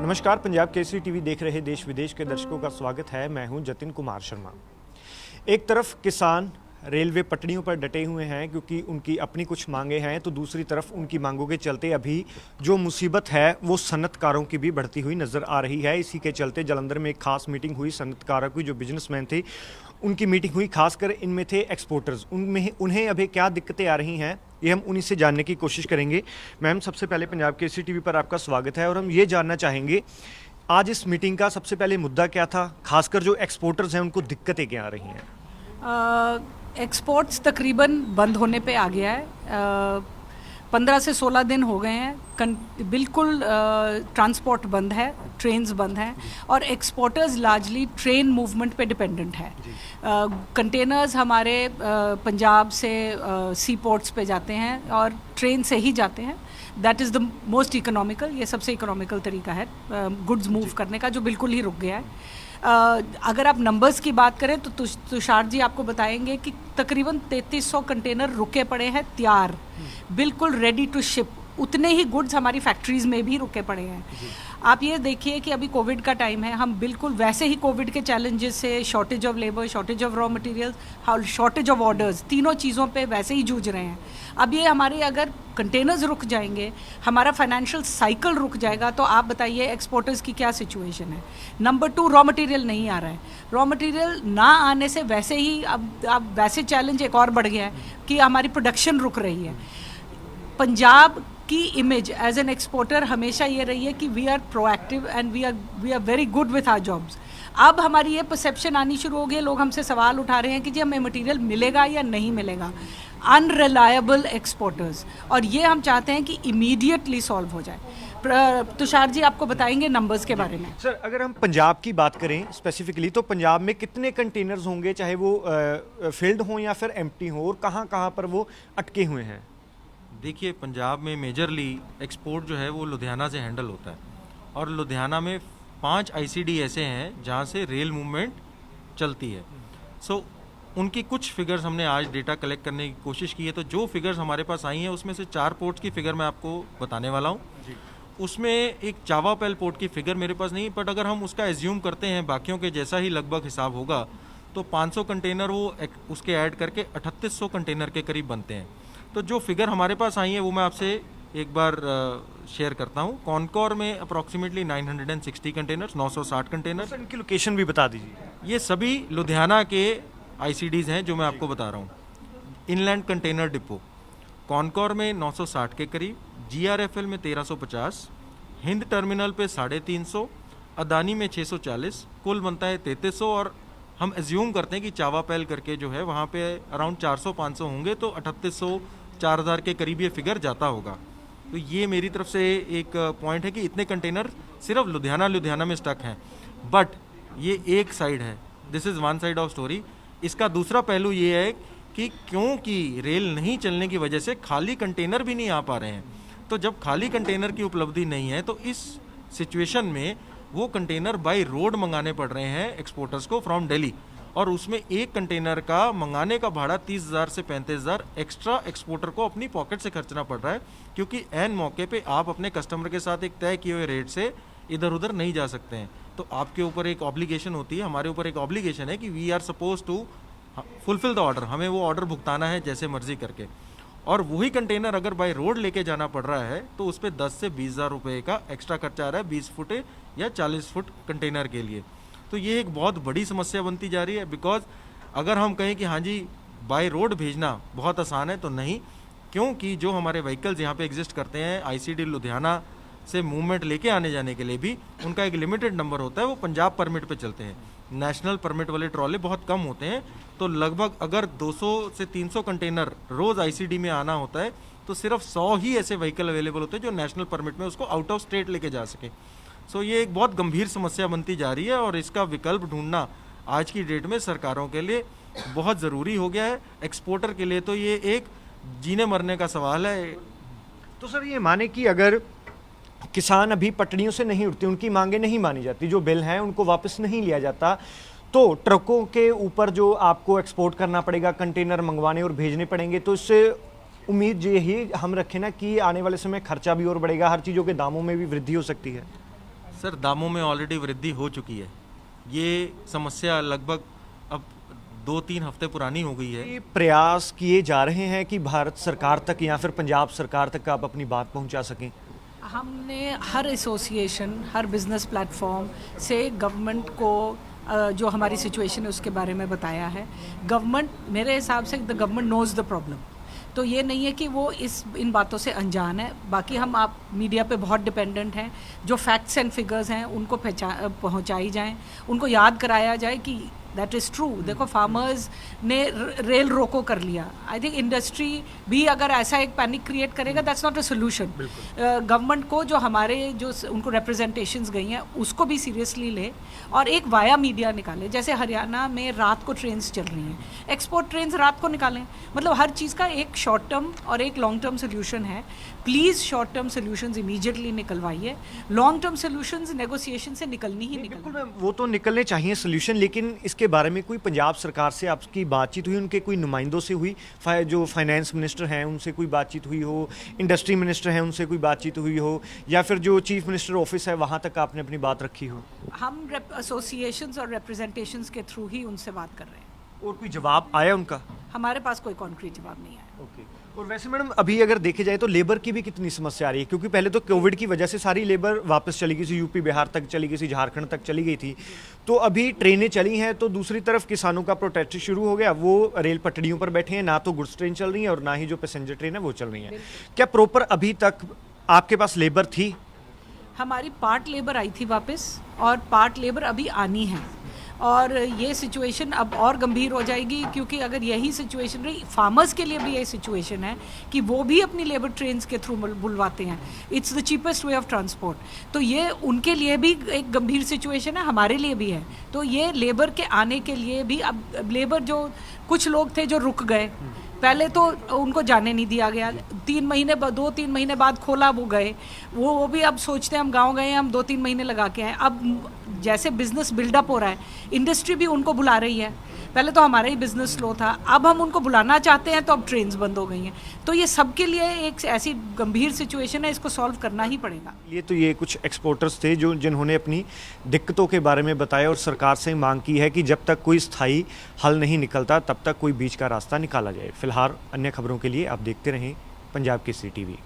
नमस्कार, पंजाब केसरी टीवी देख रहे देश विदेश के दर्शकों का स्वागत है। मैं हूं जतिन कुमार शर्मा। एक तरफ किसान रेलवे पटरियों पर डटे हुए हैं क्योंकि उनकी अपनी कुछ मांगे हैं, तो दूसरी तरफ उनकी मांगों के चलते अभी जो मुसीबत है वो सनअतकारों की भी बढ़ती हुई नज़र आ रही है। इसी के चलते जालंधर में एक खास मीटिंग हुई सनअतकारों की, जो बिजनेसमैन थे उनकी मीटिंग हुई। खासकर इनमें थे एक्सपोर्टर्स, उन्हें अभी क्या दिक्कतें आ रही हैं ये हम उन्हीं से जानने की कोशिश करेंगे। मैम, सबसे पहले पंजाब केसरी टीवी पर आपका स्वागत है और हम ये जानना चाहेंगे आज इस मीटिंग का सबसे पहले मुद्दा क्या था, खासकर जो एक्सपोर्टर्स हैं उनको दिक्कतें क्या आ रही हैं? एक्सपोर्ट्स तकरीबन बंद होने पे आ गया है। 15 से 16 दिन हो गए हैं, बिल्कुल ट्रांसपोर्ट बंद है, ट्रेन्स बंद हैं और एक्सपोर्टर्स लार्जली ट्रेन मूवमेंट पे डिपेंडेंट है। कंटेनर्स हमारे पंजाब से सी पोर्ट्स पे जाते हैं और ट्रेन से ही जाते हैं। That is the most economical, ये सबसे इकोनॉमिकल तरीका है गुड्स मूव करने का, जो बिल्कुल ही रुक गया है। अगर आप नंबर्स की बात करें तो तुषार जी आपको बताएंगे कि तकरीबन 3300 कंटेनर रुके पड़े हैं तैयार, बिल्कुल रेडी टू शिप। उतने ही गुड्स हमारी फैक्ट्रीज़ में भी रुके पड़े हैं। आप ये देखिए कि अभी कोविड का टाइम है, हम बिल्कुल वैसे ही कोविड के चैलेंजेस से, shortage of labour, shortage of raw materials, shortage of orders, तीनों चीज़ों पे वैसे ही जूझ रहे हैं। अब ये हमारे अगर कंटेनर्स रुक जाएंगे, हमारा फाइनेंशियल साइकिल रुक जाएगा, तो आप बताइए एक्सपोर्टर्स की क्या सिचुएशन है। नंबर 2, रॉ मटेरियल नहीं आ रहा है। रॉ मटेरियल ना आने से वैसे ही अब वैसे चैलेंज एक और बढ़ गया है कि हमारी प्रोडक्शन रुक रही है। पंजाब की इमेज एज एन एक्सपोर्टर हमेशा ये रही है कि we are proactive and we are very good with our jobs. अब हमारी ये परसेप्शन आनी शुरू हो गई है, लोग हमसे सवाल उठा रहे हैं कि जी हमें मटेरियल मिलेगा या नहीं मिलेगा। अनरिलायबल एक्सपोर्टर्स, और ये हम चाहते हैं कि इमीडिएटली सॉल्व हो जाए। तुषार जी आपको बताएंगे नंबर्स के बारे में। सर, अगर हम पंजाब की बात करें स्पेसिफिकली, तो पंजाब में कितने कंटेनर्स होंगे, चाहे वो फिल्ड हों या फिर एम्प्टी हों, और कहाँ कहाँ पर वो अटके हुए हैं? देखिए, पंजाब में मेजरली एक्सपोर्ट जो है वो लुधियाना से हैंडल होता है और लुधियाना में 5 आईसीडी ऐसे हैं जहाँ से रेल मूवमेंट चलती है। सो उनकी कुछ फिगर्स हमने आज डेटा कलेक्ट करने की कोशिश की है। तो जो फिगर्स हमारे पास आई हैं उसमें से 4 पोर्ट्स की फिगर मैं आपको बताने वाला हूँ। उसमें एक चावापेल पोर्ट की फिगर मेरे पास नहीं, बट अगर हम उसका एज्यूम करते हैं बाकियों के जैसा ही लगभग हिसाब होगा तो 500 कंटेनर वो उसके ऐड करके 3800 कंटेनर के करीब बनते हैं। तो जो फिगर हमारे पास आई है वो मैं आपसे एक बार शेयर करता हूँ। कॉनकॉर में अप्रॉक्सीमेटली 960 कंटेनर्स, 960 कंटेनर। इनकी लोकेशन भी बता दीजिए। ये सभी लुधियाना के आईसीडीज़ हैं जो मैं आपको बता रहा हूँ। इनलैंड कंटेनर डिपो कॉनकॉर में 960 के करीब, जीआरएफएल में 1350, हिंद टर्मिनल पे 350, अदानी में 640, कुल बनता है 3300। और हम एज्यूम करते हैं कि चावापेल करके जो है वहाँ पे अराउंड 400-500 होंगे, तो 3800 4000 के करीब ये फिगर जाता होगा। तो ये मेरी तरफ से एक पॉइंट है कि इतने कंटेनर सिर्फ लुधियाना में स्टक हैं। बट ये एक साइड है, this is one side of story. इसका दूसरा पहलू ये है कि क्योंकि रेल नहीं चलने की वजह से खाली कंटेनर भी नहीं आ पा रहे हैं। तो जब खाली कंटेनर की उपलब्धि नहीं है तो इस सिचुएशन में वो कंटेनर बाय रोड मंगाने पड़ रहे हैं एक्सपोर्टर्स को फ्रॉम दिल्ली, और उसमें एक कंटेनर का मंगाने का भाड़ा 30,000 से 35,000 एक्स्ट्रा एक्सपोर्टर को अपनी पॉकेट से खर्चना पड़ रहा है, क्योंकि एन मौके पे आप अपने कस्टमर के साथ एक तय किए हुए रेट से इधर उधर नहीं जा सकते हैं। तो आपके ऊपर एक ऑब्लिगेशन होती है, हमारे ऊपर एक ऑब्लिगेशन है कि we are suppose to fulfil the order, हमें वो ऑर्डर भुगताना है जैसे मर्जी करके। और वही कंटेनर अगर बाय रोड लेके जाना पड़ रहा है तो उस पर 10 से 20,000 रुपये का एक्स्ट्रा खर्चा आ रहा है 20 फुट या 40 फुट कंटेनर के लिए। तो ये एक बहुत बड़ी समस्या बनती जा रही है। बिकॉज अगर हम कहें कि हाँ जी बाय रोड भेजना बहुत आसान है, तो नहीं, क्योंकि जो हमारे व्हीकल्स यहाँ पे एग्जिस्ट करते हैं आईसीडी लुधियाना से मूवमेंट लेके आने जाने के लिए भी उनका एक लिमिटेड नंबर होता है, वो पंजाब परमिट पे चलते हैं। नेशनल परमिट वाले ट्रॉले बहुत कम होते हैं। तो लगभग अगर 200 से 300 कंटेनर रोज़ आईसीडी में आना होता है तो सिर्फ 100 ही ऐसे व्हीकल अवेलेबल होते हैं जो नेशनल परमिट में उसको आउट ऑफ स्टेट लेके जा सके। सो ये एक बहुत गंभीर समस्या बनती जा रही है और इसका विकल्प ढूंढना आज की डेट में सरकारों के लिए बहुत ज़रूरी हो गया है। एक्सपोर्टर के लिए तो ये एक जीने मरने का सवाल है। तो सर, ये माने कि अगर किसान अभी पटरियों से नहीं उठते, उनकी मांगे नहीं मानी जाती, जो बिल हैं उनको वापस नहीं लिया जाता, तो ट्रकों के ऊपर जो आपको एक्सपोर्ट करना पड़ेगा, कंटेनर मंगवाने और भेजने पड़ेंगे, तो इससे उम्मीद यही हम रखें ना कि आने वाले समय खर्चा भी और बढ़ेगा, हर चीज़ों के दामों में भी वृद्धि हो सकती है। सर दामों में ऑलरेडी वृद्धि हो चुकी है। ये समस्या लगभग अब 2-3 हफ्ते पुरानी हो गई है। ये प्रयास किए जा रहे हैं कि भारत सरकार तक या फिर पंजाब सरकार तक आप अपनी बात पहुंचा सकें? हमने हर एसोसिएशन, हर बिजनेस प्लेटफॉर्म से गवर्नमेंट को जो हमारी सिचुएशन है उसके बारे में बताया है। गवर्नमेंट, मेरे हिसाब से the government nose the problem. तो ये नहीं है कि वो इन बातों से अनजान है। बाकी हम आप मीडिया पे बहुत डिपेंडेंट हैं। जो फैक्ट्स एंड फिगर्स हैं उनको पहुंचाई जाएं, उनको याद कराया जाए कि दैट इज़ ट्रू। देखो, फार्मर्स ने रेल रोको कर लिया। आई थिंक इंडस्ट्री भी अगर ऐसा एक पैनिक क्रिएट करेगा, that's not a solution. Government को जो हमारे जो उनको रिप्रेजेंटेशंस गई हैं उसको भी सीरियसली ले और एक वाया मीडिया निकाले। जैसे हरियाणा में रात को ट्रेन्स चल रही हैं, एक्सपोर्ट ट्रेन्स रात को निकालें। मतलब हर चीज़ का एक शॉर्ट टर्म और एक लॉन्ग टर्म सोल्यूशन है। Please short term solutions immediately निकलवाइए। लॉन्ग टर्म सोल्यूशंस नेगोशिएशन से निकलनी ही बिल्कुल निकलनी। मैम, वो तो निकलने चाहिए सोल्यूशन, लेकिन इसके बारे में कोई पंजाब सरकार से आपकी बातचीत हुई, उनके कोई नुमाइंदों से हुई? जो फाइनेंस मिनिस्टर हैं उनसे कोई बातचीत हुई हो, इंडस्ट्री मिनिस्टर हैं उनसे कोई बातचीत हुई हो, या फिर जो चीफ मिनिस्टर ऑफिस है वहाँ तक आपने अपनी बात रखी हो? हम एसोसिएशंस और रिप्रेजेंटेशंस के थ्रू ही उनसे बात कर रहे हैं। और कोई जवाब आया उनका? हमारे पास कोई कॉन्क्रीट जवाब नहीं आया। ओके। और वैसे मैडम, अभी अगर देखे जाए तो लेबर की भी कितनी समस्या आ रही है, क्योंकि पहले तो कोविड की वजह से सारी लेबर वापस चली गई थी, यूपी बिहार तक चली गई थी, झारखंड तक चली गई थी। तो अभी ट्रेनें चली हैं, तो दूसरी तरफ किसानों का प्रोटेस्ट शुरू हो गया। वो रेल पटरियों पर बैठे हैं, ना तो गुड्स ट्रेन चल रही है और ना ही जो पैसेंजर ट्रेन है वो चल रही है। क्या प्रॉपर अभी तक आपके पास लेबर थी? हमारी पार्ट लेबर आई थी वापस और पार्ट लेबर अभी आनी है। और ये सिचुएशन अब और गंभीर हो जाएगी, क्योंकि अगर यही सिचुएशन रही, फार्मर्स के लिए भी यही सिचुएशन है कि वो भी अपनी लेबर ट्रेन्स के थ्रू बुलवाते हैं। It's the cheapest way of transport. तो ये उनके लिए भी एक गंभीर सिचुएशन है, हमारे लिए भी है। तो ये लेबर के आने के लिए भी, अब लेबर जो कुछ लोग थे जो रुक गए, पहले तो उनको जाने नहीं दिया गया। 2-3 महीने बाद खोला, वो गए। वो भी अब सोचते हैं हम गांव गए, हम 2-3 महीने लगा के आए। अब जैसे बिजनेस बिल्डअप हो रहा है, इंडस्ट्री भी उनको बुला रही है। पहले तो हमारा ही बिजनेस स्लो था, अब हम उनको बुलाना चाहते हैं तो अब ट्रेन्स बंद हो गई हैं। तो ये सबके लिए एक ऐसी गंभीर सिचुएशन है, इसको सॉल्व करना ही पड़ेगा। तो ये कुछ एक्सपोर्टर्स थे जिन्होंने अपनी दिक्कतों के बारे में बताया और सरकार से मांग की है कि जब तक कोई स्थायी हल नहीं निकलता तब तक कोई बीच का रास्ता निकाला जाए। फिलहाल अन्य खबरों के लिए आप देखते रहें पंजाब केसरी टीवी।